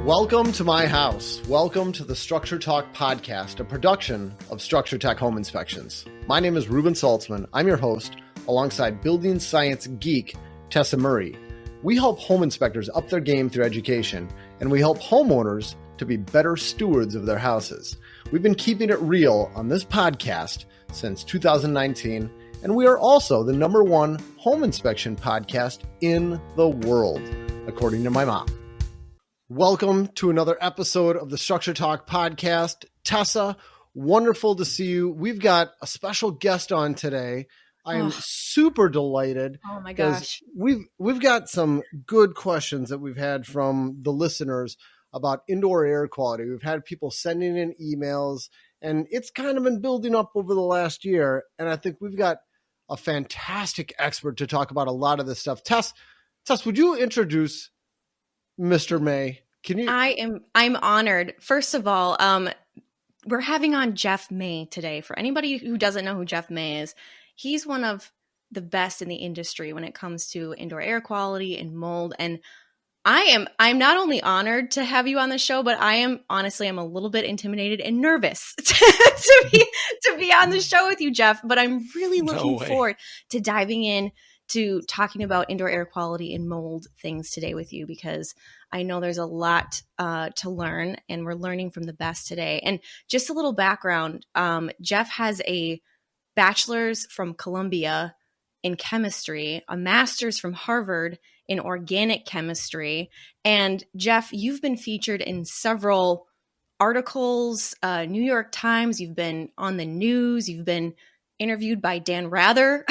Welcome to my house. Welcome to the Structure Talk podcast, a production of Structure Tech Home Inspections. My name is Reuben Saltzman. I'm your host, alongside building science geek Tessa Murray. We help home inspectors up their game through education, and we help homeowners to be better stewards of their houses. We've been keeping it real on this podcast since 2019, and we are also the #1 home inspection podcast in the world, according to my mom. Welcome to another episode of the Structure Talk podcast. Tessa, wonderful to see you. We've got a special guest on today. I am super delighted. Oh my gosh. We've got some good questions that we've had from the listeners about indoor air quality. We've had people sending in emails, and it's kind of been building up over the last year. And I think we've got a fantastic expert to talk about a lot of this stuff. Tess, would you introduce Mr. May? Can you? I'm honored. First of all, we're having on Jeff May today. For anybody who doesn't know who Jeff May is, he's one of the best in the industry when it comes to indoor air quality and mold. And I'm not only honored to have you on the show, but I'm a little bit intimidated and nervous to be on the show with you, Jeff. But I'm really looking forward to diving in to talking about indoor air quality and mold things today with you, because I know there's a lot to learn, and we're learning from the best today. And just a little background, Jeff has a bachelor's from Columbia in chemistry, a master's from Harvard in organic chemistry. And Jeff, you've been featured in several articles, New York Times, you've been on the news, you've been interviewed by Dan Rather.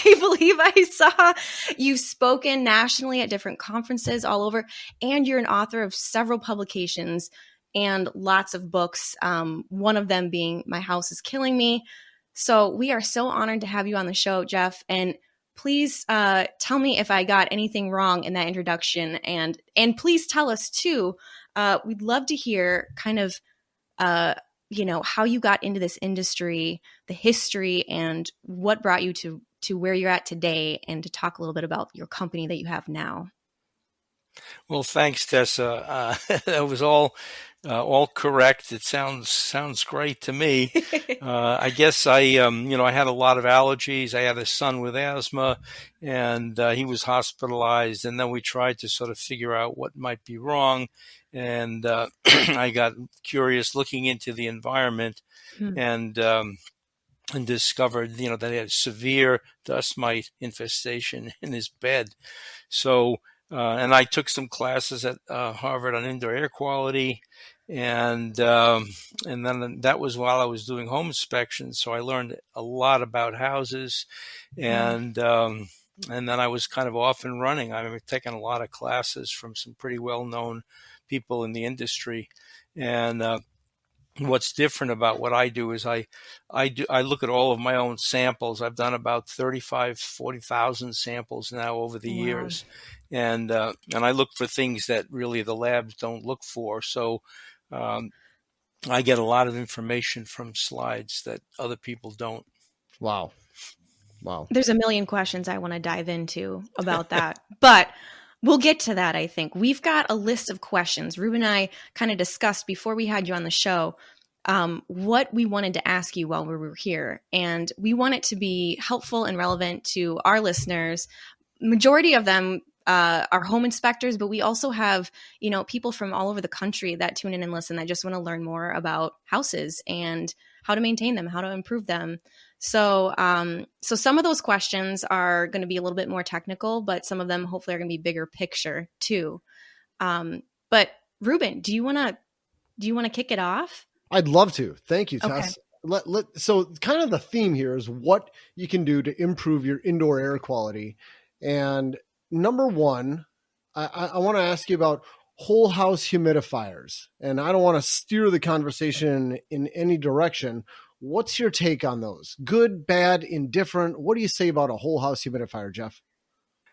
I believe I saw. You've spoken nationally at different conferences all over, and you're an author of several publications and lots of books, one of them being My House is Killing Me. So we are so honored to have you on the show, Jeff. And please tell me if I got anything wrong in that introduction. And please tell us, too, we'd love to hear kind of how you got into this industry, the history, and what brought you to where you're at today, and to talk a little bit about your company that you have now. Well, thanks, Tessa. That was all correct. It sounds great to me. I guess I had a lot of allergies. I had a son with asthma, and he was hospitalized. And then we tried to sort of figure out what might be wrong. And I got curious looking into the environment, and discovered, that he had severe dust mite infestation in his bed. So, and I took some classes at Harvard on indoor air quality, and then that was while I was doing home inspections. So I learned a lot about houses, and then I was kind of off and running. I remember taking a lot of classes from some pretty well-known people in the industry, and what's different about what I do is I look at all of my own samples. I've done about 40,000 samples now over the years. And I look for things that really the labs don't look for. So I get a lot of information from slides that other people don't. Wow. There's a million questions I want to dive into about that, but we'll get to that, I think. We've got a list of questions. Reuben and I kind of discussed before we had you on the show what we wanted to ask you while we were here. And we want it to be helpful and relevant to our listeners. Majority of them are home inspectors, but we also have, people from all over the country that tune in and listen that just want to learn more about houses and how to maintain them, how to improve them. So some of those questions are going to be a little bit more technical, but some of them hopefully are going to be bigger picture too. But Reuben, do you want to kick it off? I'd love to. Thank you, Okay. Tess. So kind of the theme here is what you can do to improve your indoor air quality. And number one, I want to ask you about whole house humidifiers. And I don't want to steer the conversation in any direction. What's your take on those? Good, bad, indifferent? What do you say about a whole house humidifier, Jeff?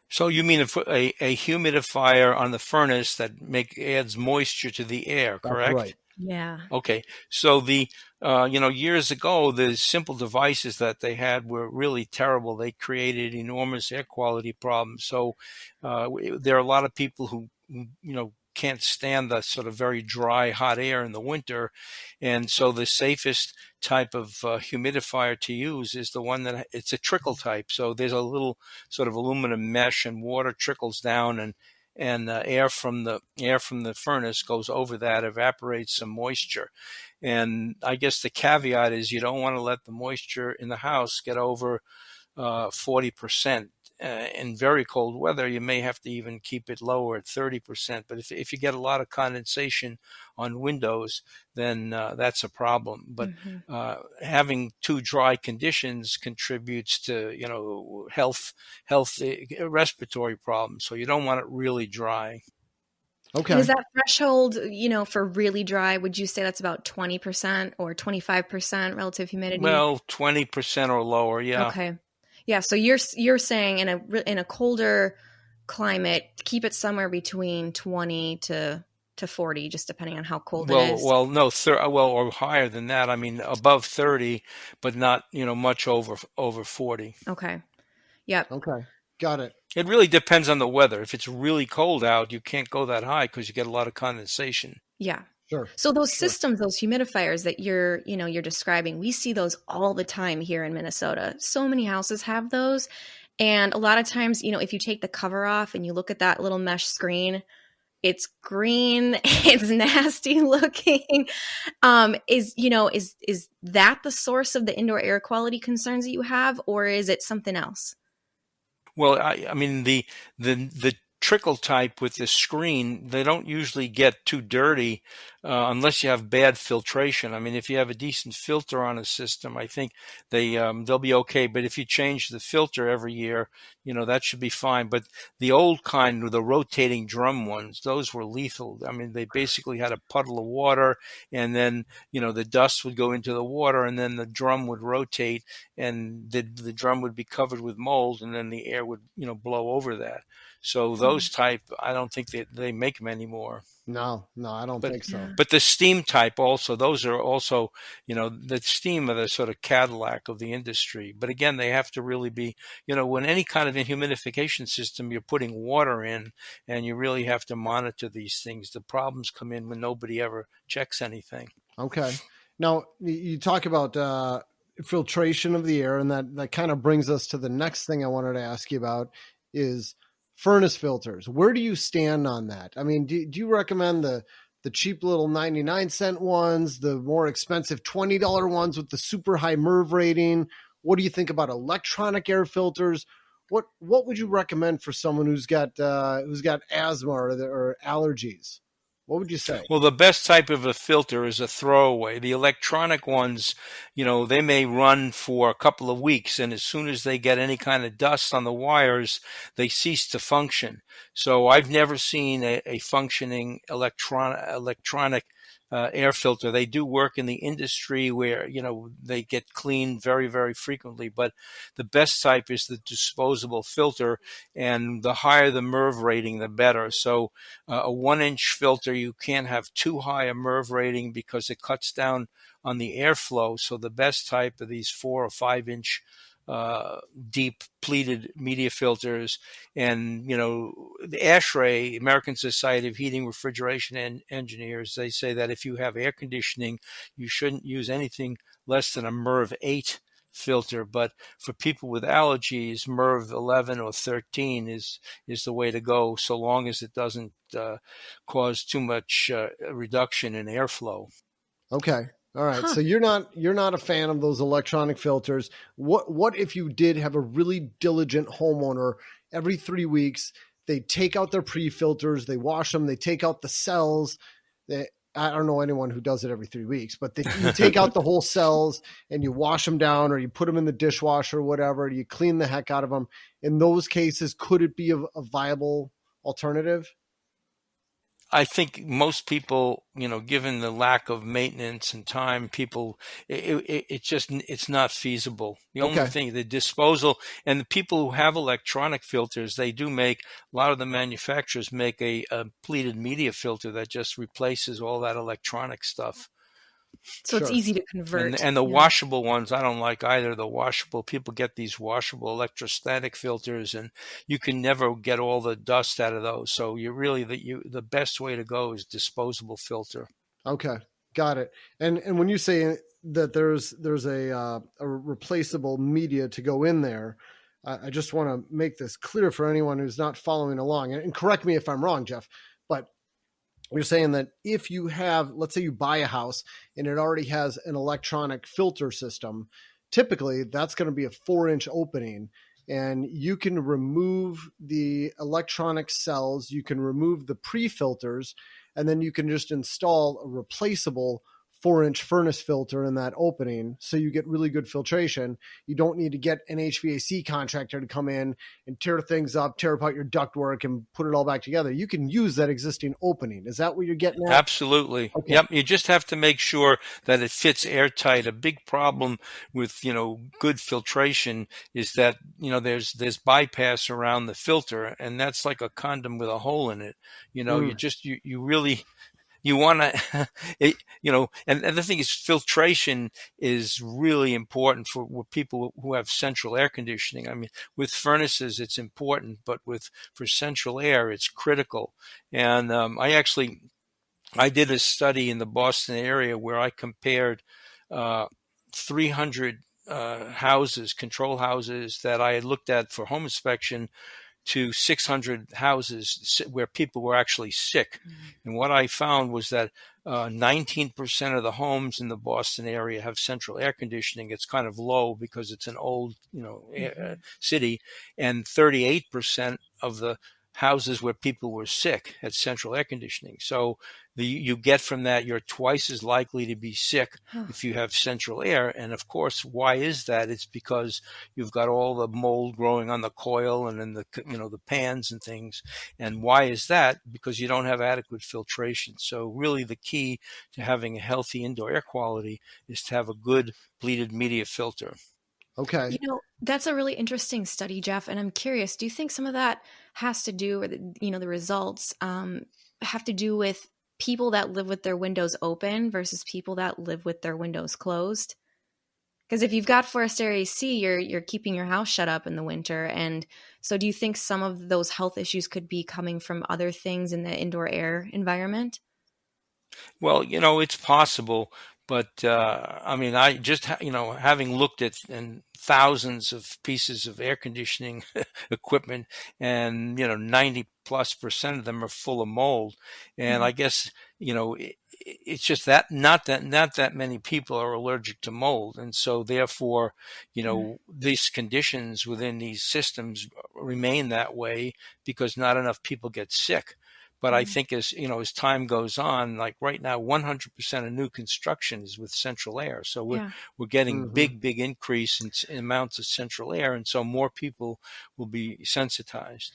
So you mean a humidifier on the furnace that adds moisture to the air, correct? That's right. Yeah. Okay. So the years ago, the simple devices that they had were really terrible. They created enormous air quality problems. So there are a lot of people who can't stand the sort of very dry, hot air in the winter. And so the safest type of humidifier to use is the one that it's a trickle type. So there's a little sort of aluminum mesh, and water trickles down, and air from the furnace goes over that, evaporates some moisture. And I guess the caveat is you don't want to let the moisture in the house get over 40%. In very cold weather, you may have to even keep it lower at 30%. But if you get a lot of condensation on windows, then that's a problem. But having too dry conditions contributes to health respiratory problems. So you don't want it really dry. Okay. And is that threshold, for really dry, would you say that's about 20% or 25% relative humidity? Well, 20% or lower, yeah. Okay. Yeah, so you're saying in a colder climate, keep it somewhere between 20 to 40, just depending on how cold it is. Well, no, or higher than that. I mean, above 30, but not much over 40. Okay. Yep. Okay. Got it. It really depends on the weather. If it's really cold out, you can't go that high because you get a lot of condensation. Yeah. Sure. So those systems, those humidifiers that you're describing, we see those all the time here in Minnesota. So many houses have those. And a lot of times, if you take the cover off and you look at that little mesh screen, it's green, it's nasty looking. Is that the source of the indoor air quality concerns that you have, or is it something else? Well, I mean, the trickle type with the screen, they don't usually get too dirty unless you have bad filtration. I mean, if you have a decent filter on a system, I think they'll be okay. But if you change the filter every year, that should be fine. But the old kind with the rotating drum ones, those were lethal. I mean, they basically had a puddle of water, and then the dust would go into the water, and then the drum would rotate, and the drum would be covered with mold, and then the air would blow over that. So those type, I don't think they make them anymore. No, I don't think so. But the steam type also, those are also, the steam are the sort of Cadillac of the industry. But again, they have to really be, when any kind of a humidification system, you're putting water in, and you really have to monitor these things. The problems come in when nobody ever checks anything. Okay. Now, you talk about filtration of the air, and that kind of brings us to the next thing I wanted to ask you about is furnace filters. Where do you stand on that? I mean, do you recommend the cheap little 99-cent ones, the more expensive $20 ones with the super high MERV rating? What do you think about electronic air filters? What would you recommend for someone who's got asthma or allergies? What would you say? Well, the best type of a filter is a throwaway. The electronic ones, they may run for a couple of weeks, and as soon as they get any kind of dust on the wires, they cease to function. So I've never seen a functioning electronic air filter. They do work in the industry where, they get cleaned very, very frequently, but the best type is the disposable filter, and the higher the MERV rating, the better. So a 1-inch filter, you can't have too high a MERV rating because it cuts down on the airflow. So the best type of these 4 or 5-inch deep pleated media filters, and the ASHRAE, American Society of Heating, Refrigeration and Engineers, they say that if you have air conditioning, you shouldn't use anything less than a MERV 8 filter. But for people with allergies, MERV 11 or 13 is the way to go, so long as it doesn't cause too much reduction in airflow. Okay. All right. So you're not a fan of those electronic filters. What if you did have a really diligent homeowner? Every 3 weeks, they take out their pre-filters, they wash them, they take out the cells. I don't know anyone who does it every 3 weeks, but you take out the whole cells and you wash them down, or you put them in the dishwasher or whatever, you clean the heck out of them. In those cases, could it be a viable alternative? I think most people, given the lack of maintenance and time, it's not feasible. The only thing, the disposal, and the people who have electronic filters, they do make, a lot of the manufacturers make a pleated media filter that just replaces all that electronic stuff. So it's Sure. easy to convert. And the Yeah. washable ones, I don't like either. The washable, people get these washable electrostatic filters, and you can never get all the dust out of those. So you really the best way to go is disposable filter. Okay, got it. And when you say that there's a replaceable media to go in there, I just want to make this clear for anyone who's not following along. And correct me if I'm wrong, Jeff, but you're saying that if you have, let's say you buy a house and it already has an electronic filter system, typically that's going to be a 4-inch opening. And you can remove the electronic cells, you can remove the pre-filters, and then you can just install a replaceable 4-inch furnace filter in that opening. So you get really good filtration. You don't need to get an HVAC contractor to come in and tear things up, tear apart your ductwork and put it all back together. You can use that existing opening. Is that what you're getting at? Absolutely. Okay. Yep. You just have to make sure that it fits airtight. A big problem with, good filtration is that, there's bypass around the filter, and that's like a condom with a hole in it. You really, you want to, and the thing is, filtration is really important for people who have central air conditioning. I mean, with furnaces, it's important, but for central air, it's critical. And I did a study in the Boston area where I compared 300 houses, control houses that I had looked at for home inspection, to 600 houses where people were actually sick. And what I found was that 19% of the homes in the Boston area have central air conditioning. It's kind of low because it's an old, city, and 38% of the houses where people were sick had central air conditioning. So you get from that, you're twice as likely to be sick if you have central air. And of course, why is that? It's because you've got all the mold growing on the coil and in the pans and things. And why is that? Because you don't have adequate filtration. So really the key to having a healthy indoor air quality is to have a good bleeded media filter. Okay. That's a really interesting study, Jeff. And I'm curious, do you think some of that has to do, or the results have to do with people that live with their windows open versus people that live with their windows closed? Because if you've got forced air AC, you're keeping your house shut up in the winter. And so do you think some of those health issues could be coming from other things in the indoor air environment? Well, it's possible, but I just having looked at thousands of pieces of air conditioning equipment, and 90+% of them are full of mold, and I guess it's just that not that many people are allergic to mold, and so therefore these conditions within these systems remain that way because not enough people get sick. But I think as time goes on, like right now, 100% of new construction is with central air. So we're getting big increase in amounts of central air, and so more people will be sensitized.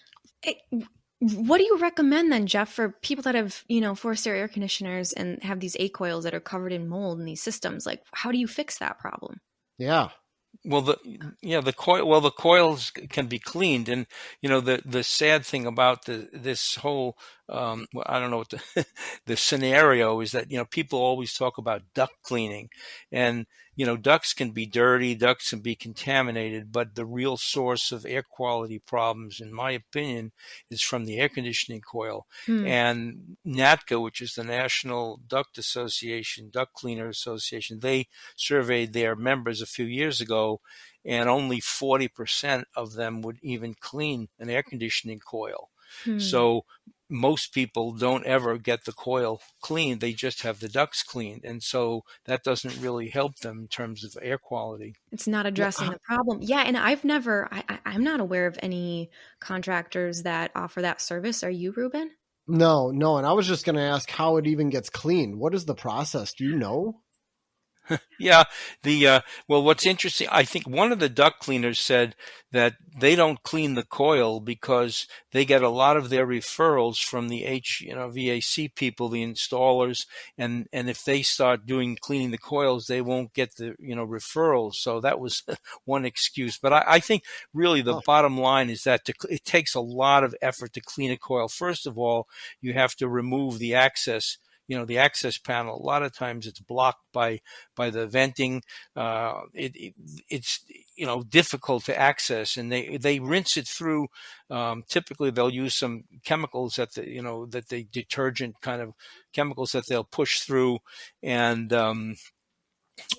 What do you recommend then, Jeff, for people that have forced air conditioners and have these A coils that are covered in mold in these systems? Like, how do you fix that problem? Yeah. Well, the coils can be cleaned, and the sad thing about this whole I don't know what the scenario is that people always talk about duct cleaning, and ducts can be dirty, ducts can be contaminated, but the real source of air quality problems, in my opinion, is from the air conditioning coil. And NATCA, which is the National Duct Association, Duct Cleaner Association, they surveyed their members a few years ago, and only 40% of them would even clean an air conditioning coil. So most people don't ever get the coil cleaned. They just have the ducts cleaned. And so that doesn't really help them in terms of air quality. It's not addressing the problem. Yeah. And I'm not aware of any contractors that offer that service. Are you, Reuben? No. And I was just going to ask how it even gets cleaned. What is the process? Do you know? Yeah. Well, what's interesting, I think one of the duct cleaners said that they don't clean the coil because they get a lot of their referrals from the VAC people, the installers, and if they start cleaning the coils, they won't get the referrals. So that was one excuse. But I think really the bottom line is that it takes a lot of effort to clean a coil. First of all, you have to remove the access the access panel, a lot of times it's blocked by the venting. It's difficult to access, and they rinse it through. Typically, they'll use some chemicals that the detergent kind of chemicals that they'll push through, and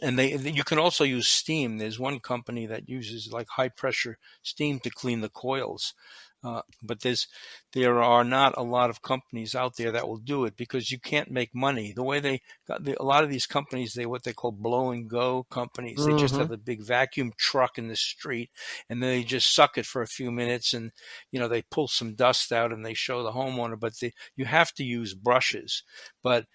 you can also use steam. There's one company that uses like high pressure steam to clean the coils. But there are not a lot of companies out there that will do it, because you can't make money. The way a lot of these companies, what they call blow and go companies. They just have a big vacuum truck in the street, and then they just suck it for a few minutes, and they pull some dust out and they show the homeowner. But you have to use brushes. But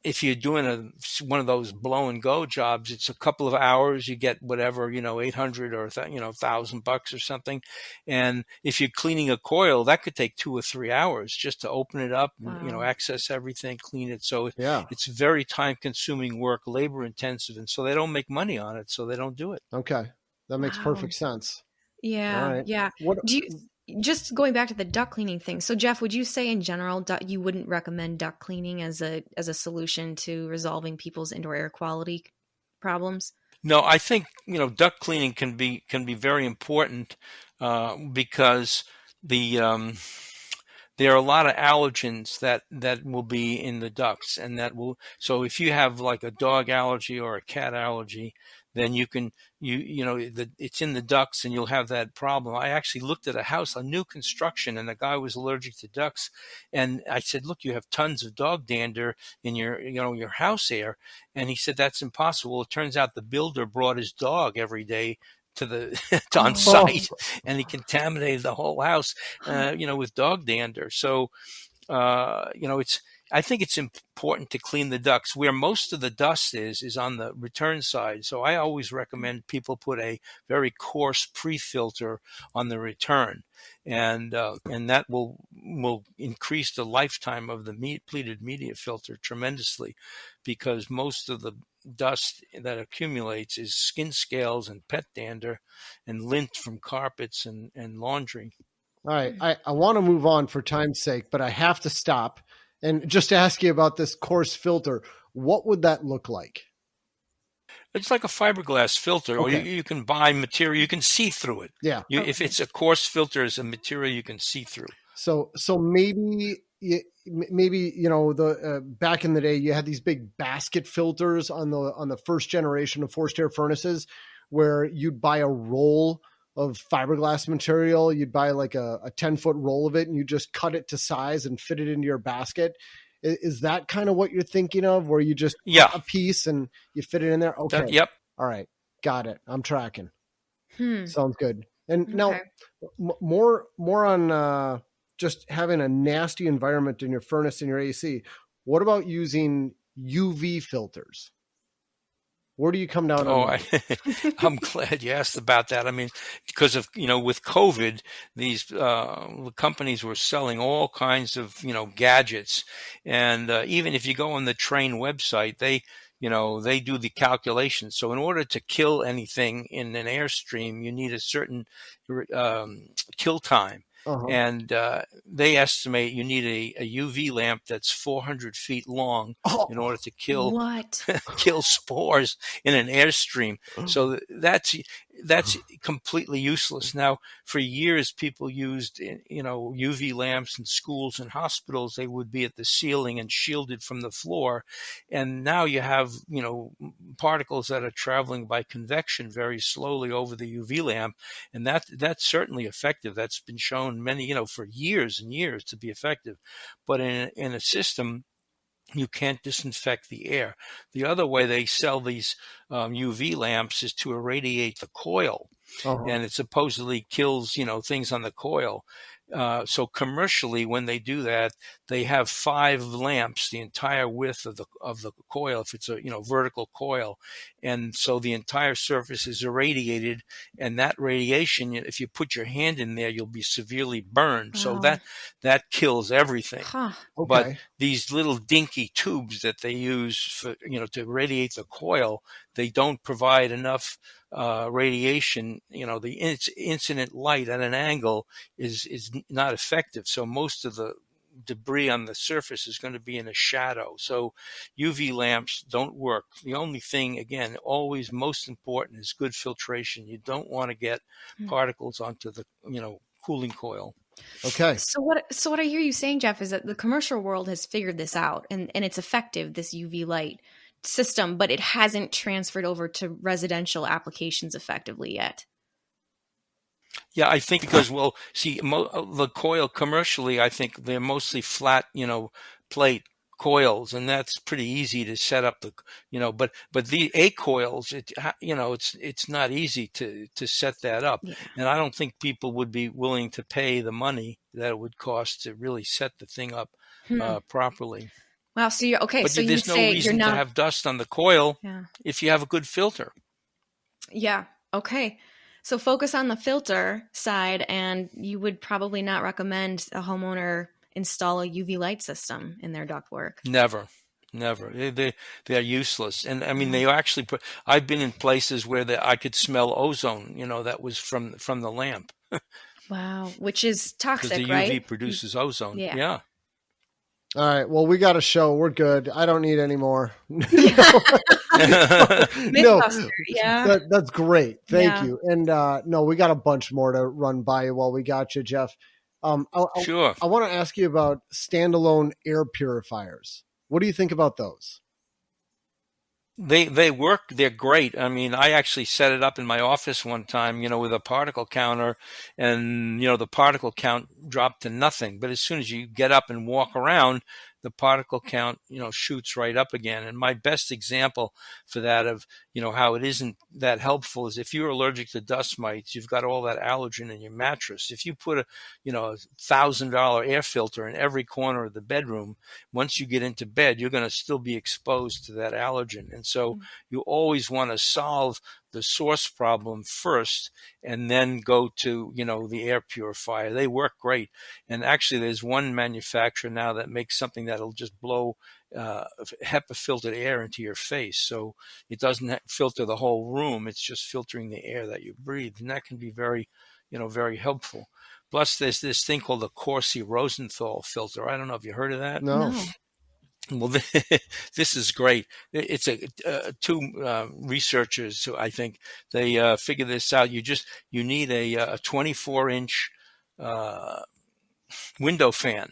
if you're doing one of those blow and go jobs, it's a couple of hours. You get whatever, $800 or $1,000 or something. And if you're cleaning a coil, that could take 2 or 3 hours just to open it up and, Wow. access everything, clean it. So Yeah. it's very time consuming work, labor intensive. And so they don't make money on it. So they don't do it. Okay. That makes Wow. perfect sense. Yeah. All right. Yeah. What? Just going back to the duct cleaning thing. So Jeff, would you say in general you wouldn't recommend duct cleaning as a solution to resolving people's indoor air quality problems? No, I think duct cleaning can be very important because there are a lot of allergens that will be in the ducts, and so if you have like a dog allergy or a cat allergy, then it's in the ducts and you'll have that problem. I actually looked at a house, a new construction, and the guy was allergic to ducts. And I said, look, you have tons of dog dander in your house air. And he said, that's impossible. It turns out the builder brought his dog every day on site, and he contaminated the whole house, with dog dander. So, I think it's important to clean the ducts. Where most of the dust is on the return side. So I always recommend people put a very coarse pre-filter on the return, and that will increase the lifetime of the pleated media filter tremendously, because most of the dust that accumulates is skin scales and pet dander and lint from carpets and laundry. All right. I want to move on for time's sake, but I have to stop and just ask you about this coarse filter. What would that look like? It's like a fiberglass filter, Okay. or you can buy material. You can see through it. Yeah. If it's a coarse filter, it's a material you can see through. So maybe the back in the day you had these big basket filters on the first generation of forced air furnaces, where you'd buy a roll of fiberglass material. You'd buy like a 10-foot roll of it, and you just cut it to size and fit it into your basket. Is that kind of what you're thinking of, where you just cut a piece and you fit it in there? Okay. Yep. All right. Got it. I'm tracking. Hmm. Sounds good. And now Okay. more on just having a nasty environment in your furnace and your AC. What about using UV filters? Where do you come down on that? I'm glad you asked about that. I mean, because of, with COVID, these companies were selling all kinds of, gadgets. And even if you go on the Train website, they do the calculations. So in order to kill anything in an airstream, you need a certain kill time. Uh-huh. And they estimate you need a UV lamp that's 400 feet long in order to kill spores in an airstream. So that's completely useless. Now, for years, people used UV lamps in schools and hospitals. They would be at the ceiling and shielded from the floor. And now you have particles that are traveling by convection very slowly over the UV lamp, and that's certainly effective. That's been shown for years and years to be effective. But in a system, you can't disinfect the air. The other way they sell these UV lamps is to irradiate the coil. Uh-huh. And it supposedly kills, things on the coil. So commercially, when they do that, they have 5 lamps, the entire width of the coil, if it's a vertical coil, and so the entire surface is irradiated. And that radiation, if you put your hand in there, you'll be severely burned. Wow. So that kills everything. Huh. Okay. But these little dinky tubes that they use for to radiate the coil, they don't provide enough radiation. The incident light at an angle is not effective. So most of the debris on the surface is going to be in a shadow. So UV lamps don't work. The only thing, again, always most important is good filtration. You don't want to get particles onto the, cooling coil. Okay. So what I hear you saying, Jeff, is that the commercial world has figured this out and it's effective, this UV light system, but it hasn't transferred over to residential applications effectively yet. Yeah, I think because, the coil commercially, I think they're mostly flat, plate coils, and that's pretty easy to set up but the A coils, it's not easy to set that up. Yeah. And I don't think people would be willing to pay the money that it would cost to really set the thing up properly. Wow. So you're okay. But So there's you'd no say reason you're not to have dust on the coil Yeah. if you have a good filter. Yeah. Okay. So focus on the filter side, and you would probably not recommend a homeowner install a UV light system in their ductwork. Never. They are useless. And I mean, they actually I've been in places where I could smell ozone, that was from the lamp. Wow. Which is toxic, because the right? UV produces ozone. Yeah. All right. Well, we got a show. We're good. I don't need any more. No, Yeah. that's great. Thank you. And no, we got a bunch more to run by you while we got you, Jeff. Sure. I want to ask you about standalone air purifiers. What do you think about those? They work. They're great. I mean, I actually set it up in my office one time, with a particle counter, and, the particle count dropped to nothing. But as soon as you get up and walk around, the particle count, shoots right up again. And my best example for that of, how it isn't that helpful is if you're allergic to dust mites, you've got all that allergen in your mattress. If you put a $1,000 air filter in every corner of the bedroom, once you get into bed, you're going to still be exposed to that allergen. And so you always want to solve the source problem first and then go to, the air purifier. They work great. And actually there's one manufacturer now that makes something that'll just blow HEPA filtered air into your face. So it doesn't filter the whole room. It's just filtering the air that you breathe. And that can be very, very helpful. Plus there's this thing called the Corsi-Rosenthal filter. I don't know if you heard of that. No. Well, this is great. It's two researchers who I think they figured this out. You need a 24-inch window fan,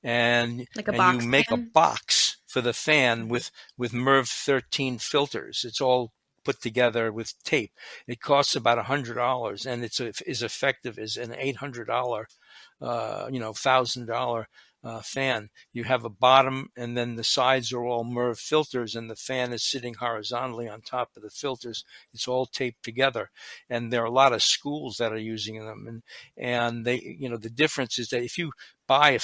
and you make a box for the fan with MERV 13 filters. It's all put together with tape. It costs about $100, and it's as effective as an $800, $1,000. Fan. You have a bottom, and then the sides are all MERV filters, and the fan is sitting horizontally on top of the filters. It's all taped together, and there are a lot of schools that are using them. And they, the difference is that if you buy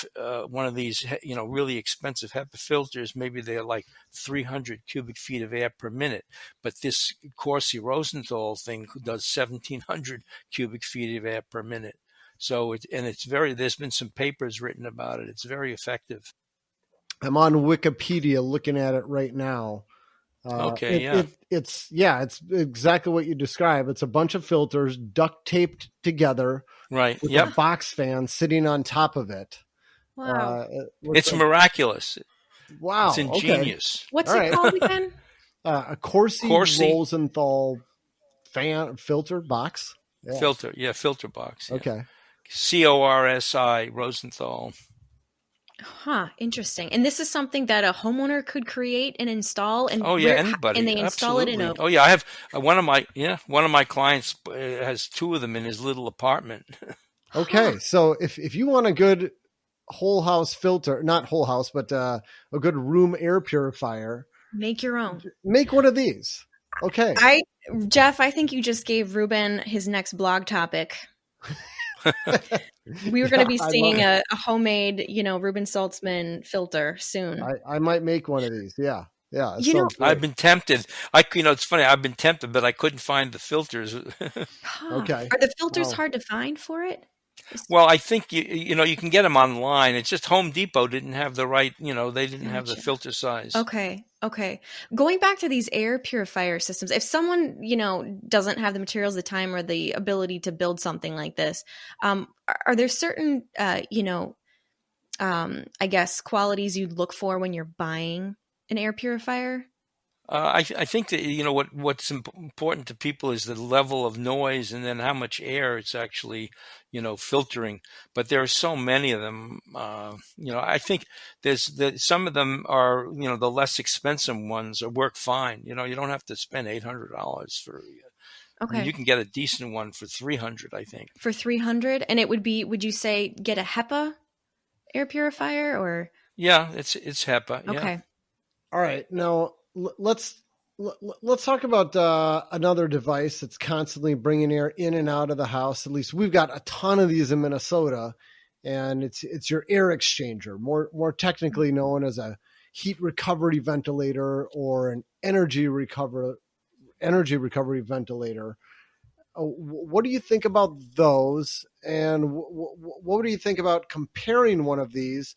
one of these, really expensive HEPA filters, maybe they're like 300 cubic feet of air per minute, but this Corsi-Rosenthal thing does 1,700 cubic feet of air per minute. So there's been some papers written about it. It's very effective. I'm on Wikipedia looking at it right now. It's exactly what you describe. It's a bunch of filters duct taped together, right? With a box fan sitting on top of it. Wow, it's miraculous. Wow, it's ingenious. Okay. What's it called again? A Corsi-Rosenthal fan filter box. Yeah. Filter box. Yeah. Okay. Corsi Rosenthal. Huh. Interesting. And this is something that a homeowner could create and install. And anybody. And they install Absolutely. it in I have one of my clients has two of them in his little apartment. Okay, so if you want a good whole house filter, not whole house, but a good room air purifier, make your own. Make one of these. Okay. Jeff, I think you just gave Reuben his next blog topic. We were going to be seeing a homemade, Reuben Saltzman filter soon. I might make one of these. Yeah. Yeah. I've been tempted. It's funny. I've been tempted, but I couldn't find the filters. Okay. Are the filters hard to find for it? Well, I think you can get them online. It's just Home Depot didn't have the right, they didn't have the filter size. Okay. Going back to these air purifier systems, if someone, doesn't have the materials, the time, or the ability to build something like this, are there certain, I guess, qualities you'd look for when you're buying an air purifier? I think that what's important to people is the level of noise and then how much air it's actually filtering. But there are so many of them. I think some of them are the less expensive ones work fine. You don't have to spend $800 for. I mean, Okay. you can get a decent one for $300, I think. For 300, and it would be, would you say get a HEPA air purifier or? Yeah, it's HEPA. Yeah. Okay. All right. Now let's talk about another device that's constantly bringing air in and out of the house. At least we've got a ton of these in Minnesota, and it's your air exchanger, more technically known as a heat recovery ventilator or an energy recovery ventilator. What do you think about those? And what do you think about comparing one of these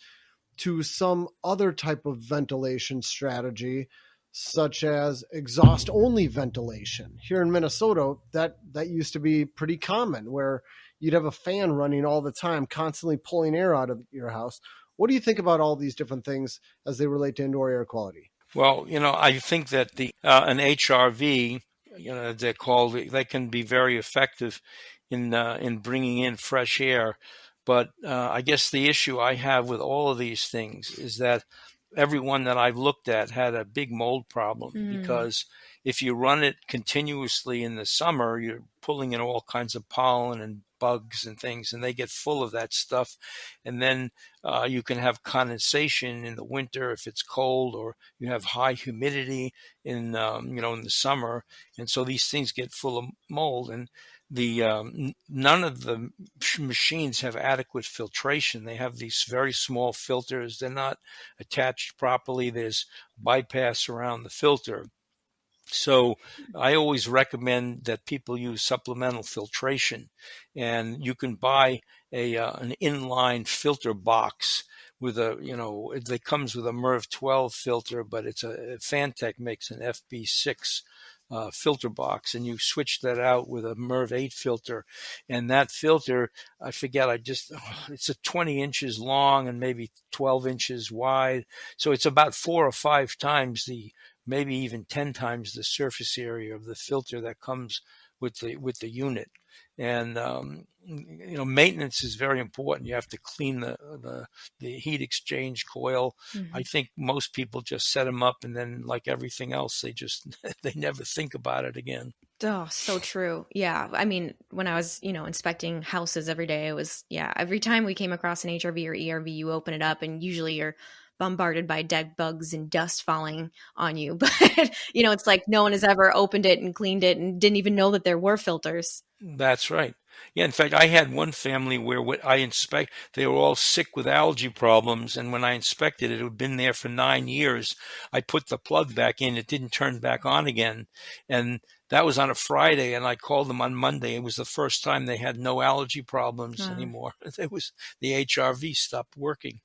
to some other type of ventilation strategy, such as exhaust-only ventilation? Here in Minnesota, that used to be pretty common, where you'd have a fan running all the time, constantly pulling air out of your house. What do you think about all these different things as they relate to indoor air quality? Well, I think that an HRV, they're called, they can be very effective in bringing in fresh air. But I guess the issue I have with all of these things is that every one that I've looked at had a big mold problem, because if you run it continuously in the summer, you're pulling in all kinds of pollen and bugs and things, and they get full of that stuff. And then you can have condensation in the winter if it's cold, or you have high humidity in in the summer, and so these things get full of mold. And none of the machines have adequate filtration. They have these very small filters. They're not attached properly. There's bypass around the filter. So I always recommend that people use supplemental filtration, and you can buy an inline filter box with it comes with a MERV 12 filter, but Fantech makes an FB6 filter box, and you switch that out with a MERV 8 filter. And that filter, I forget, it's 20 inches long and maybe 12 inches wide. So it's about 4 or 5 times maybe even 10 times the surface area of the filter that comes with the unit. And maintenance is very important. You have to clean the heat exchange coil. I think most people just set them up, and then, like everything else, they never think about it again. Oh, so true. Yeah. I mean, when I was, inspecting houses every day, it was, every time we came across an HRV or ERV, you open it up and usually you're bombarded by dead bugs and dust falling on you. But, it's like no one has ever opened it and cleaned it and didn't even know that there were filters. That's right. Yeah, in fact, I had one family where they were all sick with allergy problems, and when I inspected it, it had been there for 9 years. I put the plug back in, it didn't turn back on again, and that was on a Friday, and I called them on Monday. It was the first time they had no allergy problems anymore. It was the HRV stopped working.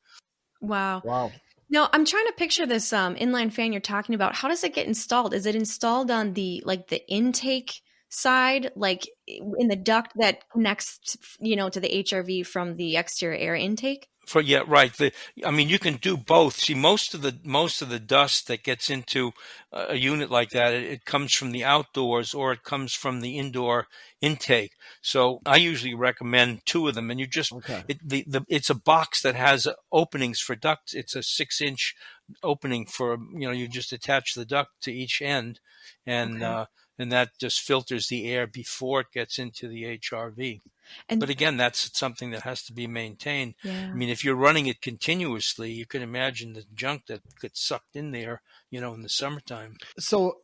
Wow. Now, I'm trying to picture this inline fan you're talking about. How does it get installed? Is it installed on the intake side, like in the duct that connects, to the HRV from the exterior air intake? Right. You can do both. See, most of the dust that gets into a unit like that, it comes from the outdoors or it comes from the indoor intake. So I usually recommend 2 of them, and it's a box that has openings for ducts. It's a 6-inch opening for you just attach the duct to each end, and that just filters the air before it gets into the HRV. But again, that's something that has to be maintained. Yeah. I mean, if you're running it continuously, you can imagine the junk that gets sucked in there, in the summertime. So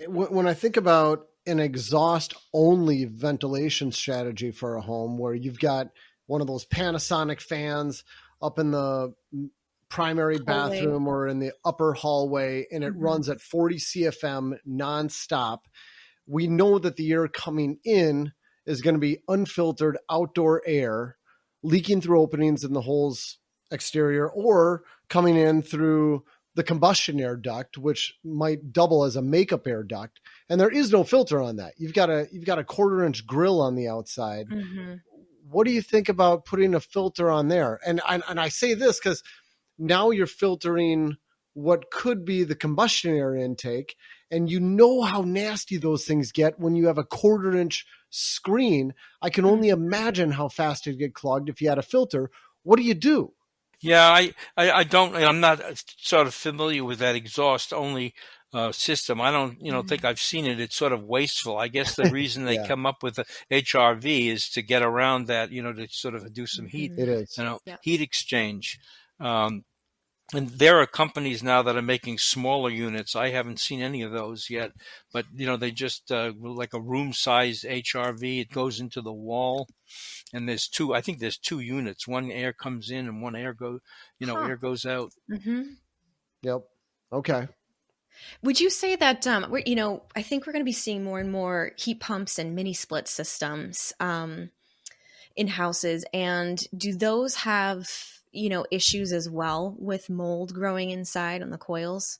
when I think about an exhaust-only ventilation strategy for a home where you've got one of those Panasonic fans up in the primary bathroom or in the upper hallway, and it runs at 40 CFM nonstop, we know that the air coming in is going to be unfiltered outdoor air leaking through openings in the hole's exterior or coming in through the combustion air duct, which might double as a makeup air duct. And there is no filter on that. You've got a 1/4-inch grill on the outside. what do you think about putting a filter on there? And I say this because now you're filtering what could be the combustion air intake, and you know how nasty those things get when you have a 1/4-inch screen. I can only imagine how fast it'd get clogged if you had a filter. What do you do? Yeah, I'm not sort of familiar with that exhaust only system. I don't, think I've seen it. It's sort of wasteful. I guess the reason they Yeah. come up with the HRV is to get around that, to sort of do some heat, It is. heat exchange. And there are companies now that are making smaller units. I haven't seen any of those yet, but they just like a room-sized HRV. It goes into the wall, and there's two. I think there's two units. One air comes in, and one air air goes out. Mm-hmm. Yep. Okay. Would you say that I think we're going to be seeing more and more heat pumps and mini split systems in houses, and do those have issues as well with mold growing inside on the coils?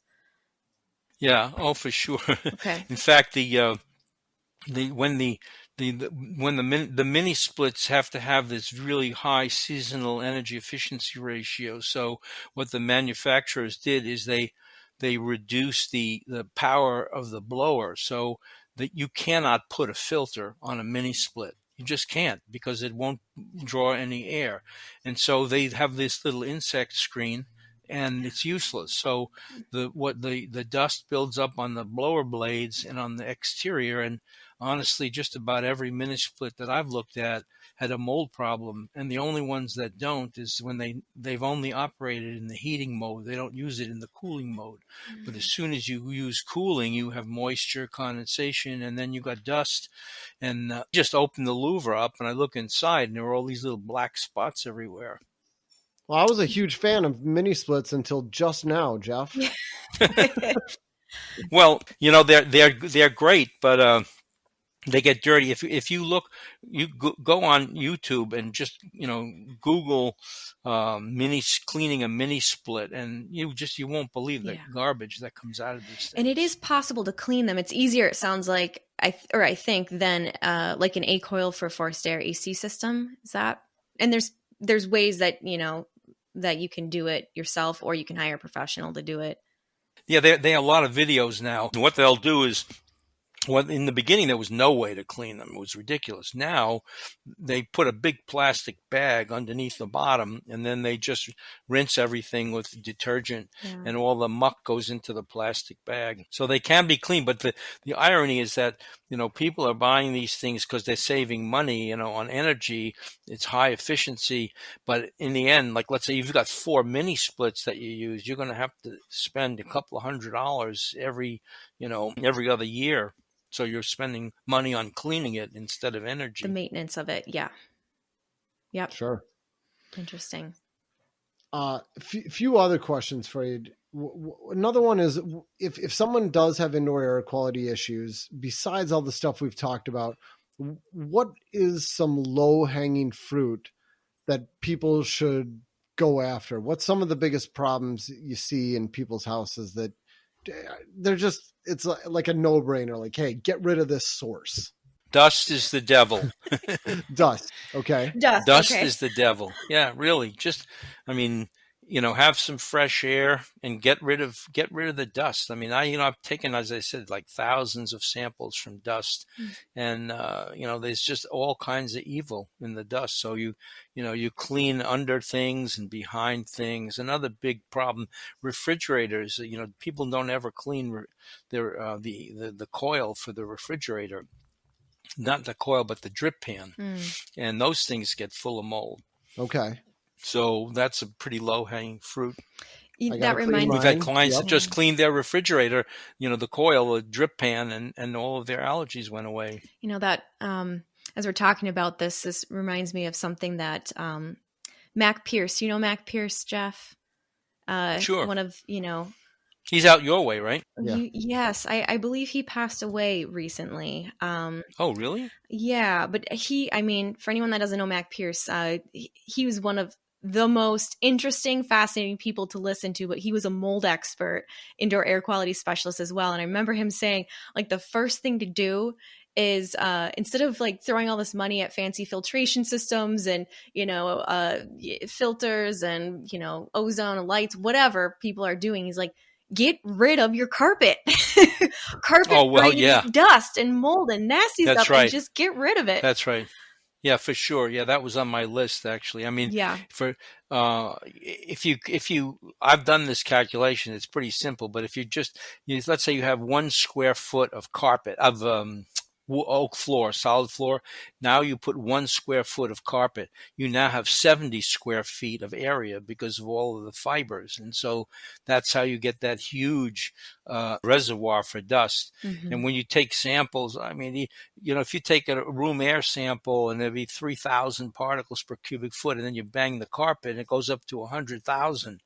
Yeah. Oh, for sure. Okay. In fact, when the mini splits have to have this really high seasonal energy efficiency ratio. So what the manufacturers did is they reduced the power of the blower so that you cannot put a filter on a mini split. You just can't, because it won't draw any air. And so they have this little insect screen, and it's useless. So the dust builds up on the blower blades and on the exterior, and honestly, just about every mini split that I've looked at had a mold problem, and the only ones that don't is when they've only operated in the heating mode. They don't use it in the cooling mode. But as soon as you use cooling, you have moisture, condensation, and then you got dust. And just open the louver up, and I look inside, and there are all these little black spots everywhere. Well, I was a huge fan of mini splits until just now, Jeff. Well, they're great, but they get dirty. If you look, you go on YouTube and just Google cleaning a mini split, and you won't believe the garbage that comes out of these things. And it is possible to clean them. It's easier, it sounds like, I think, than like an A coil for forced air AC system. Is that? And there's ways that that you can do it yourself, or you can hire a professional to do it. Yeah, they have a lot of videos now. What they'll do is, in the beginning, there was no way to clean them. It was ridiculous. Now they put a big plastic bag underneath the bottom, and then they just rinse everything with detergent, and all the muck goes into the plastic bag. So they can be clean. But the irony is that, people are buying these things because they're saving money, on energy. It's high efficiency. But in the end, like, let's say you've got 4 mini splits that you use, you're going to have to spend a couple of $100 every other year. So you're spending money on cleaning it instead of energy. The maintenance of it, yeah. Yep. Sure. Interesting. Few other questions for you. Another one is, if someone does have indoor air quality issues, besides all the stuff we've talked about, what is some low-hanging fruit that people should go after? What's some of the biggest problems you see in people's houses that they're just, it's like a no-brainer, like, hey, get rid of this source? Dust is the devil. Dust. Okay. Dust is the devil. Yeah, really. Just, have some fresh air and get rid of the dust. I've taken, as I said, like thousands of samples from dust, and there's just all kinds of evil in the dust. So you clean under things and behind things. Another big problem, refrigerators. People don't ever clean their the coil for the refrigerator. Not the coil, but the drip pan. And those things get full of mold. Okay. So that's a pretty low-hanging fruit. That reminds me. We've had clients that just cleaned their refrigerator, the coil, the drip pan, and all of their allergies went away. That as we're talking about this reminds me of something that Mac Pierce, Mac Pierce, Jeff? Sure. One of, He's out your way, right? Yeah. Yes, I believe he passed away recently. Oh, really? Yeah, but for anyone that doesn't know Mac Pierce, he was one of the most interesting, fascinating people to listen to, but he was a mold expert, indoor air quality specialist as well. And I remember him saying, like, the first thing to do is instead of like throwing all this money at fancy filtration systems and, filters and, ozone and lights, whatever people are doing, he's like, get rid of your carpet. Carpet brings dust and mold and nasty stuff. Right. And just get rid of it. That's right. Yeah, for sure. Yeah, that was on my list actually. I mean, for if you, I've done this calculation. It's pretty simple. But if let's say you have 1 square foot of carpet of oak floor, solid floor. Now you put 1 square foot of carpet. You now have 70 square feet of area because of all of the fibers. And so that's how you get that huge reservoir for dust. Mm-hmm. And when you take samples, I mean, if you take a room air sample and there'd be 3,000 particles per cubic foot, and then you bang the carpet, it goes up to 100,000.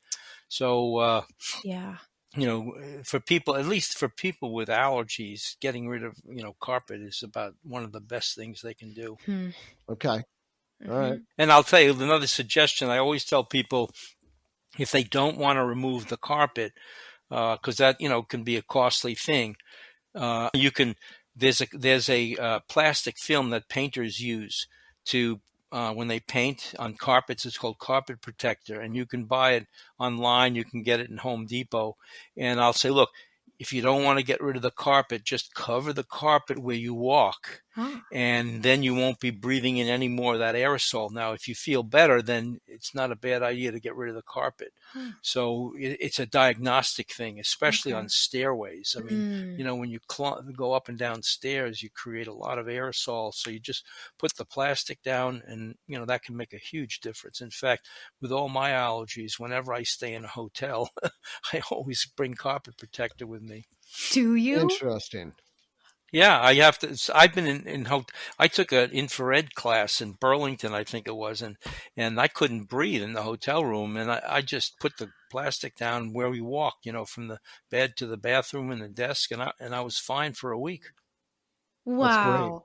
So, for people, at least for people with allergies, getting rid of, carpet is about one of the best things they can do. Okay. All right. And I'll tell you another suggestion. I always tell people, if they don't want to remove the carpet, because that, can be a costly thing, there's a plastic film that painters use to when they paint on carpets. It's called carpet protector, and you can buy it online. You can get it in Home Depot. And I'll say, look, if you don't want to get rid of the carpet, just cover the carpet where you walk, and then you won't be breathing in any more of that aerosol. Now, if you feel better, then it's not a bad idea to get rid of the carpet. So it's a diagnostic thing, especially on stairways. I mean, when you go up and down stairs, you create a lot of aerosol. So you just put the plastic down, and, that can make a huge difference. In fact, with all my allergies, whenever I stay in a hotel, I always bring carpet protector with me. Do you? Interesting. Yeah, I have to. I've been I took an infrared class in Burlington, I think it was, and I couldn't breathe in the hotel room, and I just put the plastic down where we walk, from the bed to the bathroom and the desk, and I was fine for a week. Wow.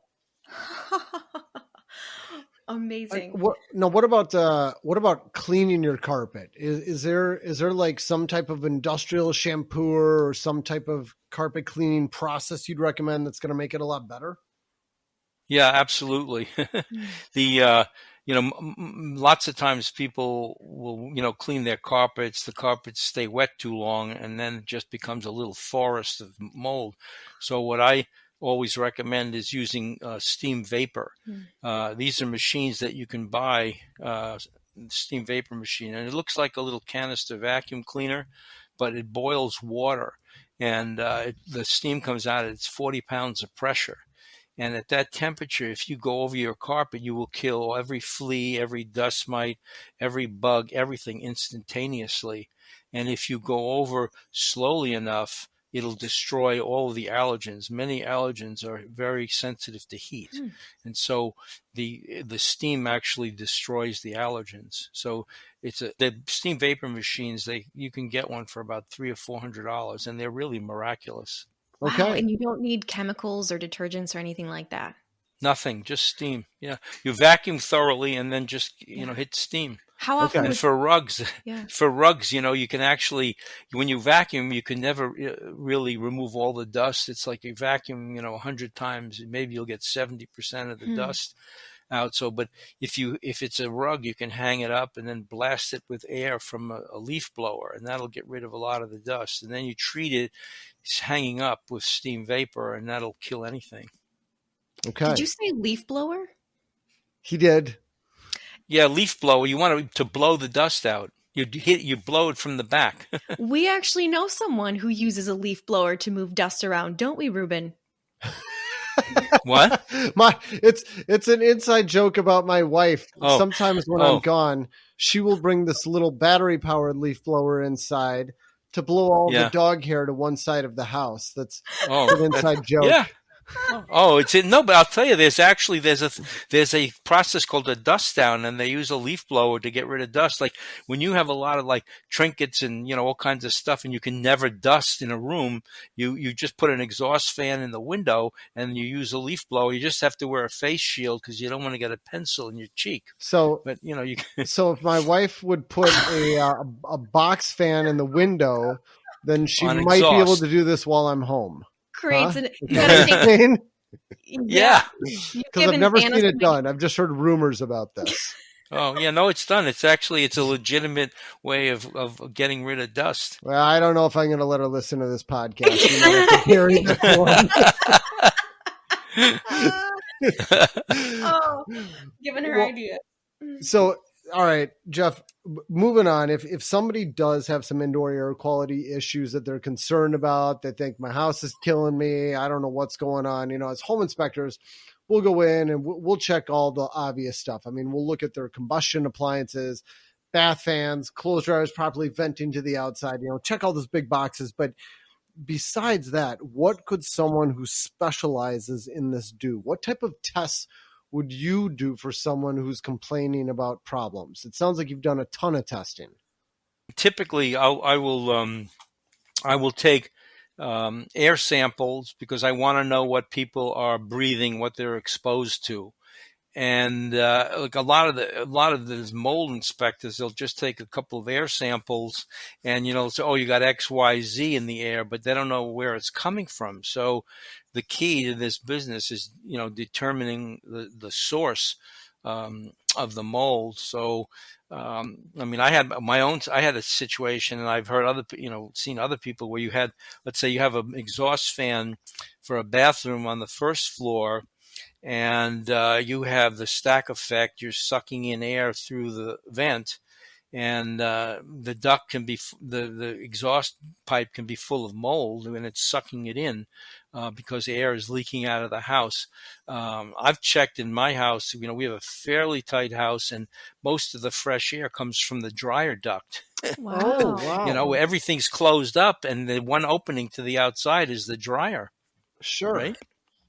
Amazing. What about cleaning your carpet? Is there like some type of industrial shampoo or some type of carpet cleaning process you'd recommend that's going to make it a lot better? Yeah, absolutely. Lots of times people will, clean their carpets. The carpets stay wet too long, and then it just becomes a little forest of mold. So what I always recommend is using steam vapor. These are machines that you can buy, steam vapor machine, and it looks like a little canister vacuum cleaner, but it boils water, and the steam comes out. It's 40 pounds of pressure. And at that temperature, if you go over your carpet, you will kill every flea, every dust mite, every bug, everything instantaneously. And if you go over slowly enough, it'll destroy all of the allergens. Many allergens are very sensitive to heat. And so the steam actually destroys the allergens. So the steam vapor machines, you can get one for about $300 or $400, and they're really miraculous. Okay. Wow, and you don't need chemicals or detergents or anything like that. Nothing, just steam. Yeah, you vacuum thoroughly and then just hit steam. How often? And for rugs, you can actually, when you vacuum, you can never really remove all the dust. It's like you vacuum, 100 times, maybe you'll get 70% of the dust out. So, but if it's a rug, you can hang it up and then blast it with air from a leaf blower, and that'll get rid of a lot of the dust. And then you treat it hanging up with steam vapor, and that'll kill anything. Okay. Did you say leaf blower? He did. Yeah, leaf blower. You want to blow the dust out. You blow it from the back. We actually know someone who uses a leaf blower to move dust around, don't we, Reuben? What? It's an inside joke about my wife. Sometimes when I'm gone, she will bring this little battery-powered leaf blower inside to blow all the dog hair to one side of the house. That's an inside joke. Yeah. But I'll tell you, there's a process called a dust down, and they use a leaf blower to get rid of dust. Like when you have a lot of like trinkets and all kinds of stuff, and you can never dust in a room, you just put an exhaust fan in the window and you use a leaf blower. You just have to wear a face shield because you don't want to get a pencil in your cheek. So, but you can. So if my wife would put a box fan in the window, then she might be able to do this while I'm home. Creates an Yeah. You've Because I've given never Santa seen it some done. I've just heard rumors about this. Oh, yeah. No, it's done. It's a legitimate way of getting rid of dust. Well, I don't know if I'm going to let her listen to this podcast. You might have to carry this one. Oh, giving her Well, ideas. So, all right, Jeff, moving on. If somebody does have some indoor air quality issues that they're concerned about, they think my house is killing me, I don't know what's going on, as home inspectors, we'll go in and we'll check all the obvious stuff. I mean, we'll look at their combustion appliances, bath fans, clothes dryers properly venting to the outside, check all those big boxes. But besides that, what could someone who specializes in this do? What type of tests would you do for someone who's complaining about problems? It sounds like you've done a ton of testing. Typically, I will take air samples because I want to know what people are breathing, what they're exposed to. And like a lot of these mold inspectors, they'll just take a couple of air samples and say, oh, you got X, Y, Z in the air, but they don't know where it's coming from. So the key to this business is determining the source of the mold. So I mean, I had a situation, and I've heard seen other people where let's say you have an exhaust fan for a bathroom on the first floor, and you have the stack effect. You're sucking in air through the vent, and the duct can be the exhaust pipe can be full of mold, and it's sucking it in because air is leaking out of the house. I've checked in my house. We have a fairly tight house, and most of the fresh air comes from the dryer duct. Wow. Oh, wow. Everything's closed up, and the one opening to the outside is the dryer. Sure. Right?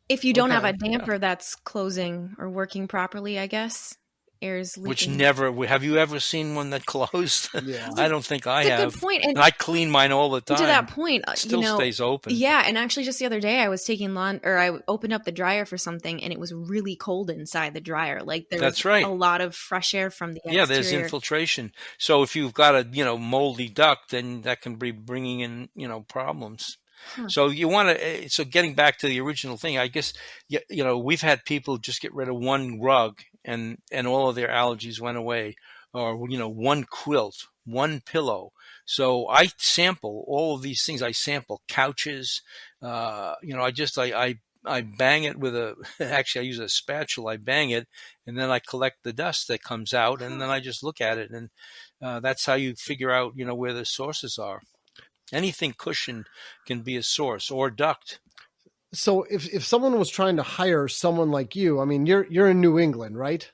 If you don't have a damper that's closing or working properly, I guess, air's leaking. Which never, have you ever seen one that closed? Yeah. I don't think I That's have. a good point. And I clean mine all the time. To that point, it still stays open. Yeah, and actually just the other day I was taking I opened up the dryer for something, and it was really cold inside the dryer. Like there was a lot of fresh air from the exterior. Yeah, there's infiltration. So if you've got a, moldy duct, then that can be bringing in, problems. Huh. So you want to. So getting back to the original thing, I guess we've had people just get rid of one rug and all of their allergies went away, or one quilt, one pillow. So I sample all of these things. I sample couches. I bang it with actually I use a spatula. I bang it, and then I collect the dust that comes out, and then I just look at it, and that's how you figure out where the sources are. Anything cushion can be a source, or duct. So if someone was trying to hire someone like you, I mean, you're in New England, right?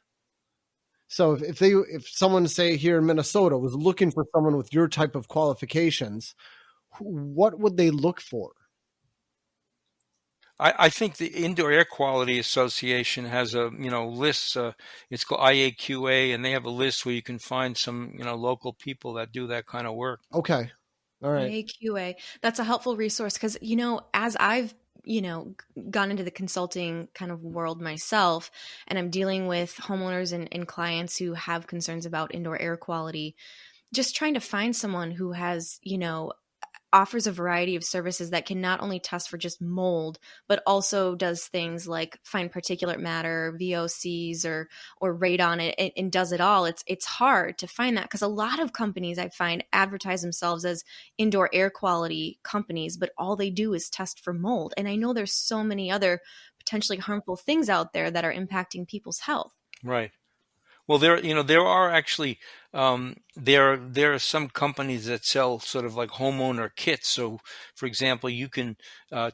So if someone, say here in Minnesota, was looking for someone with your type of qualifications, what would they look for? I think the Indoor Air Quality Association has a list. It's called IAQA, and they have a list where you can find some local people that do that kind of work. Okay. All right. AQA. That's a helpful resource because, as I've, gone into the consulting kind of world myself, and I'm dealing with homeowners and clients who have concerns about indoor air quality, just trying to find someone who has, offers a variety of services that can not only test for just mold, but also does things like find particulate matter, VOCs, or radon, and does it all. It's hard to find that because a lot of companies I find advertise themselves as indoor air quality companies, but all they do is test for mold. And I know there's so many other potentially harmful things out there that are impacting people's health. Right. Well, there are actually there are some companies that sell sort of like homeowner kits. So, for example, you can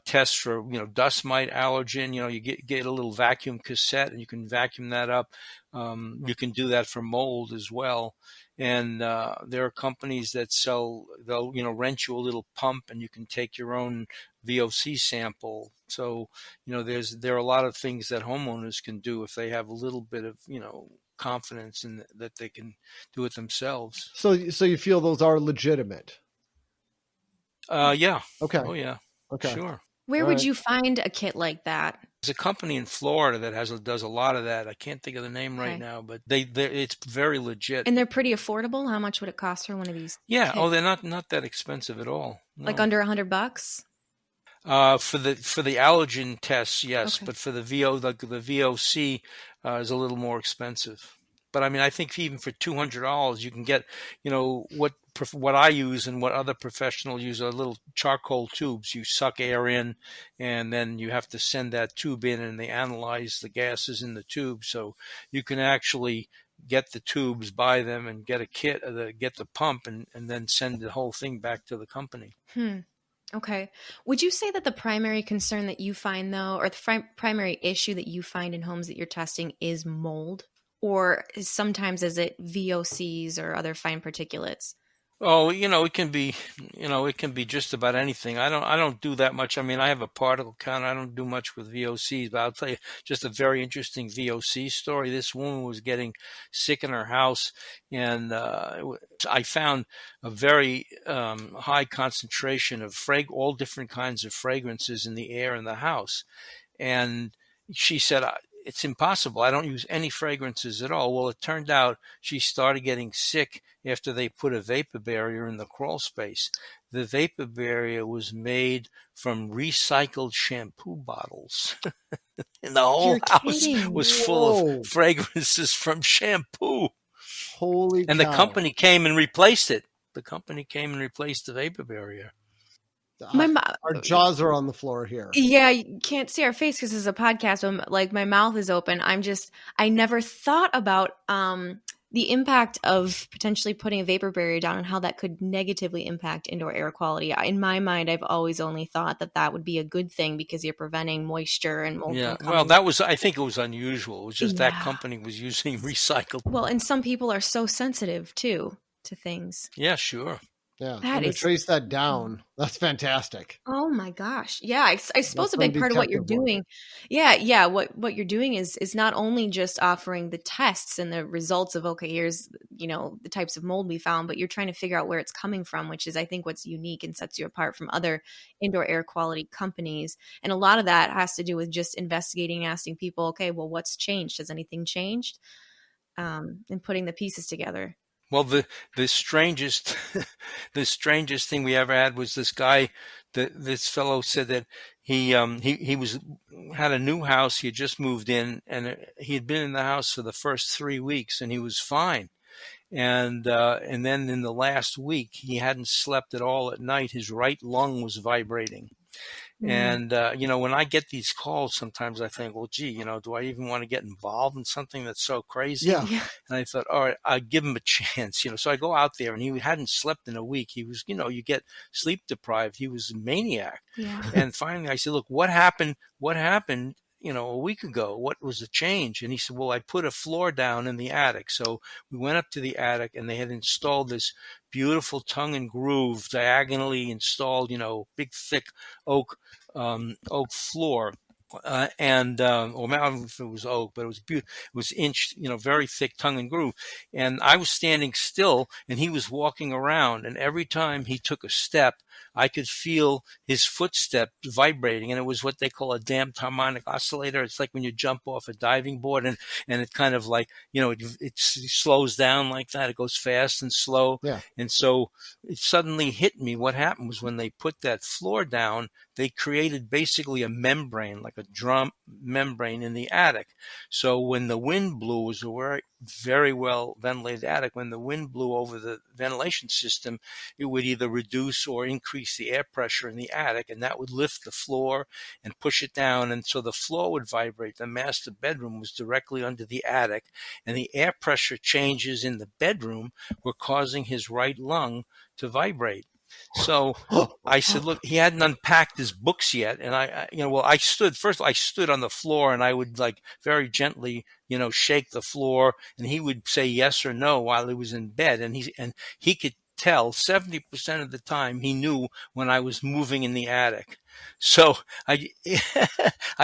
test for dust mite allergen. You get a little vacuum cassette and you can vacuum that up. You can do that for mold as well. And there are companies that they'll rent you a little pump and you can take your own VOC sample. So there are a lot of things that homeowners can do if they have a little bit of confidence in that they can do it themselves. So you feel those are legitimate? Yeah. Okay. Oh yeah. Okay. Sure. Where would you find a kit like that? There's a company in Florida that does a lot of that. I can't think of the name right now, but it's very legit. And they're pretty affordable. How much would it cost for one of these? Yeah. kits? Oh, they're not that expensive at all. No. Like under $100? For the allergen tests, yes, Okay. but for the VOC is a little more expensive. But I mean, I think even for $200, you can get, what I use and what other professionals use are little charcoal tubes. You suck air in, and then you have to send that tube in, and they analyze the gases in the tube. So you can actually get the tubes, buy them, and get a kit, get the pump, and then send the whole thing back to the company. Okay. Would you say that the primary concern that you find, though, or the primary issue that you find in homes that you're testing is mold? Or sometimes is it VOCs or other fine particulates? Oh, it can be, it can be just about anything. I don't do that much. I mean, I have a particle count. I don't do much with VOCs, but I'll tell you just a very interesting VOC story. This woman was getting sick in her house, and I found a very high concentration of all different kinds of fragrances in the air in the house. And she said, it's impossible. I don't use any fragrances at all. Well, it turned out she started getting sick after they put a vapor barrier in the crawl space. The vapor barrier was made from recycled shampoo bottles. And the whole house was full of fragrances from shampoo. Holy cow. And the company came and replaced it. The company came and replaced the vapor barrier. Our jaws are on the floor here. Yeah, you can't see our face because this is a podcast. So like my mouth is open. I never thought about the impact of potentially putting a vapor barrier down and how that could negatively impact indoor air quality. In my mind, I've always only thought that would be a good thing because you're preventing moisture and mold. Yeah, well, I think it was unusual. It was just that company was using recycled. Well, and some people are so sensitive too to things. Yeah, sure. Yeah, and to trace that down, that's fantastic. Oh my gosh. Yeah, I suppose a big part of what you're doing, what you're doing is not only just offering the tests and the results of, okay, here's, the types of mold we found, but you're trying to figure out where it's coming from, which is, I think, what's unique and sets you apart from other indoor air quality companies. And a lot of that has to do with just investigating, asking people, okay, well, what's changed? Has anything changed? And putting the pieces together. Well, the strangest thing we ever had was this guy. This fellow said that he had a new house. He had just moved in, and he had been in the house for the first 3 weeks, and he was fine. And then in the last week, he hadn't slept at all at night. His right lung was vibrating. And, when I get these calls, sometimes I think, well, gee, do I even want to get involved in something that's so crazy? Yeah. And I thought, all right, I'll give him a chance, So I go out there, and he hadn't slept in a week. He was, you get sleep deprived. He was a maniac. Yeah. And finally I said, look, what happened, a week ago? What was the change? And he said, well, I put a floor down in the attic. So we went up to the attic, and they had installed this beautiful tongue and groove, diagonally installed, big, thick oak floor. Or I don't know if it was oak, but it was beautiful. It was very thick tongue and groove. And I was standing still, and he was walking around. And every time he took a step, I could feel his footstep vibrating. And it was what they call a damped harmonic oscillator. It's like when you jump off a diving board, and it kind of like, it slows down like that. It goes fast and slow. Yeah. And so it suddenly hit me. What happened was when they put that floor down, they created basically a membrane, like a drum membrane in the attic. So when the wind blew, it was a very well ventilated attic. When the wind blew over the ventilation system, it would either reduce or increase the air pressure in the attic, and that would lift the floor and push it down. And so the floor would vibrate. The master bedroom was directly under the attic, and the air pressure changes in the bedroom were causing his right lung to vibrate. So I said, look, he hadn't unpacked his books yet. And I stood on the floor, and I would like very gently, shake the floor, and he would say yes or no while he was in bed. And he could tell 70% of the time he knew when I was moving in the attic. So I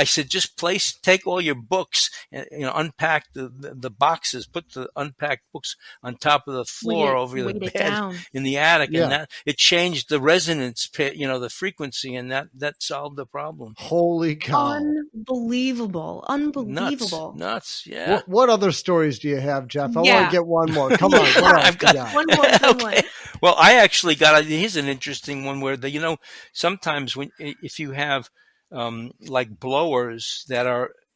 said, just take all your books and, unpack the boxes, put the unpacked books on top of the floor over the bed in the attic. Yeah. And that it changed the resonance, the frequency, and that solved the problem. Holy cow. Unbelievable. Nuts. Yeah. What other stories do you have, Jeff? I want to get one more. Come on. I've got one more. Okay. Well, I actually here's an interesting one where sometimes when if you have like blowers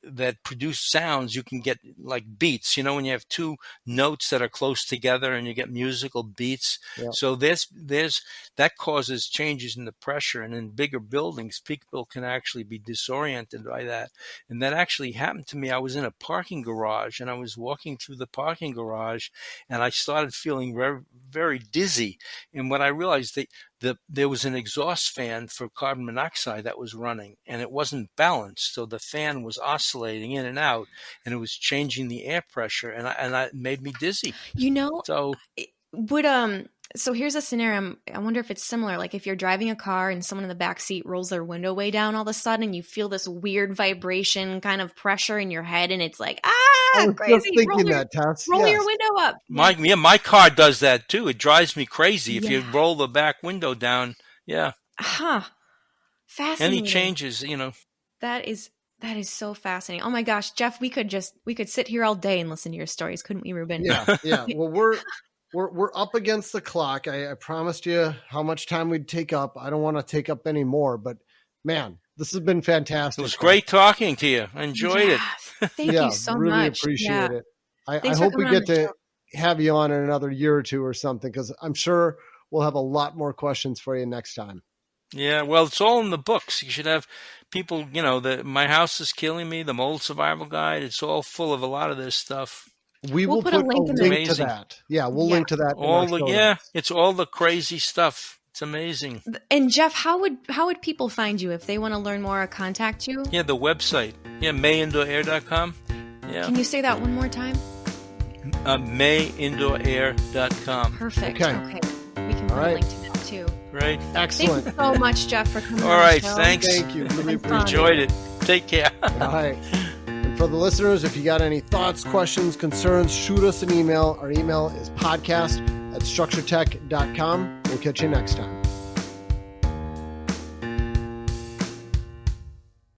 that produce sounds, you can get like beats. When you have two notes that are close together and you get musical beats. Yeah. So there's that causes changes in the pressure, and in bigger buildings, people can actually be disoriented by that. And that actually happened to me. I was in a parking garage, and I was walking through the parking garage, and I started feeling very, very dizzy. And when I realized that there was an exhaust fan for carbon monoxide that was running, and it wasn't balanced. So the fan was oscillating in and out, and it was changing the air pressure, and it made me dizzy. So here's a scenario. I wonder if it's similar. Like if you're driving a car and someone in the back seat rolls their window way down all of a sudden, and you feel this weird vibration kind of pressure in your head, and it's like, I was crazy. just thinking that, Tess. Roll your window up. My car does that too. It drives me crazy if you roll the back window down. Yeah. Huh. Fascinating. Any changes, That is so fascinating. Oh my gosh, Jeff, we could sit here all day and listen to your stories, couldn't we, Reuben? Yeah. Well, we're up against the clock. I promised you how much time we'd take up. I don't want to take up any more, but man, this has been fantastic. It was great talking to you. I enjoyed it. Thank you so really much. Appreciate it. I hope we get to have you on in another year or two or something, because I'm sure we'll have a lot more questions for you next time. Yeah, well, it's all in the books. You should have people, My House is Killing Me, the Mold Survival Guide. It's all full of a lot of this stuff. We'll put a link to that. Yeah, we'll link to that. It's all the crazy stuff. It's amazing. And Jeff, how would people find you if they want to learn more or contact you? Yeah, the website. Yeah, mayindoorair.com. Yeah. Can you say that one more time? mayindoorair.com. Perfect. Okay. We can put a link to that too. Right. Excellent. Thank you so much, Jeff, for coming on. All right. The show. Thanks. Thank you. Really enjoyed it. Take care. All right. And for the listeners, if you got any thoughts, questions, concerns, shoot us an email. Our email is podcast@structuretech.com. We'll catch you next time.